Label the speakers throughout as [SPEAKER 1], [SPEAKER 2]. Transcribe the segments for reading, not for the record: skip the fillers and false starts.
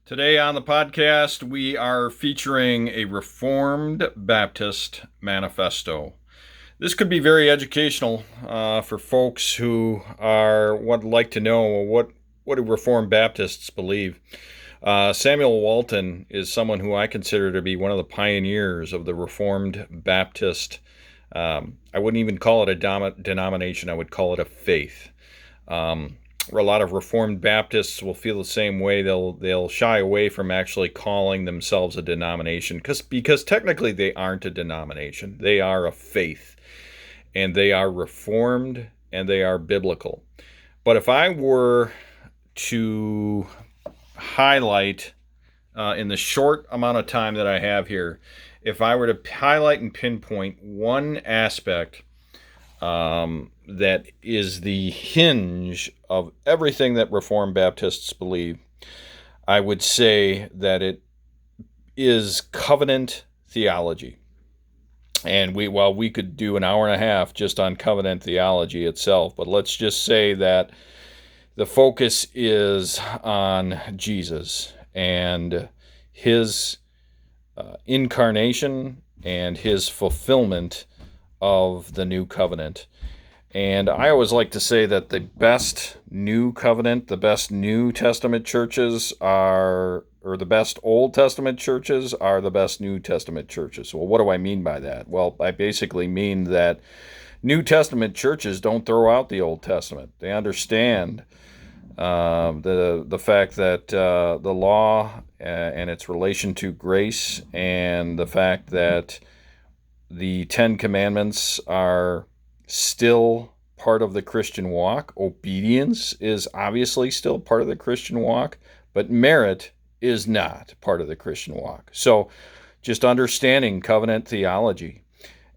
[SPEAKER 1] Today on the podcast, we are featuring a Reformed Baptist Manifesto. This could be very educational for folks who would like to know what do Reformed Baptists believe. Samuel Walton is someone who I consider to be one of the pioneers of the Reformed Baptist. I wouldn't even call it a denomination, I would call it a faith. A lot of Reformed Baptists will feel the same way. They'll shy away from actually calling themselves a denomination because technically they aren't a denomination. They are a faith, and they are Reformed and they are biblical. But if I were to highlight in the short amount of time that I have here, if I were to highlight and pinpoint one aspect that is the hinge of everything that Reformed Baptists believe, I would say that it is covenant theology. And while we could do an hour and a half just on covenant theology itself, but let's just say that the focus is on Jesus and his incarnation and his fulfillment of the new covenant. And I always like to say that the best new covenant, the best New Testament churches or the best Old Testament churches are the best New Testament churches. Well, what do I mean by that? Well, I basically mean that New Testament churches don't throw out the Old Testament. They understand the fact that the law and its relation to grace, and the fact that the Ten Commandments are still part of the Christian walk. Obedience is obviously still part of the Christian walk, but merit is not part of the Christian walk. So just understanding covenant theology,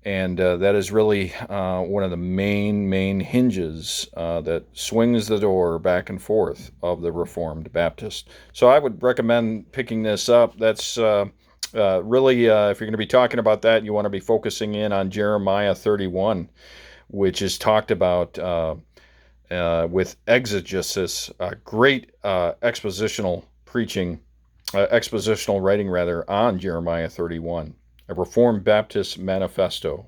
[SPEAKER 1] and that is really one of the main hinges that swings the door back and forth of the Reformed Baptist. So I would recommend picking this up. That's really, if you're going to be talking about that, you want to be focusing in on Jeremiah 31, which is talked about with exegesis, great expositional writing on Jeremiah 31, a Reformed Baptist Manifesto.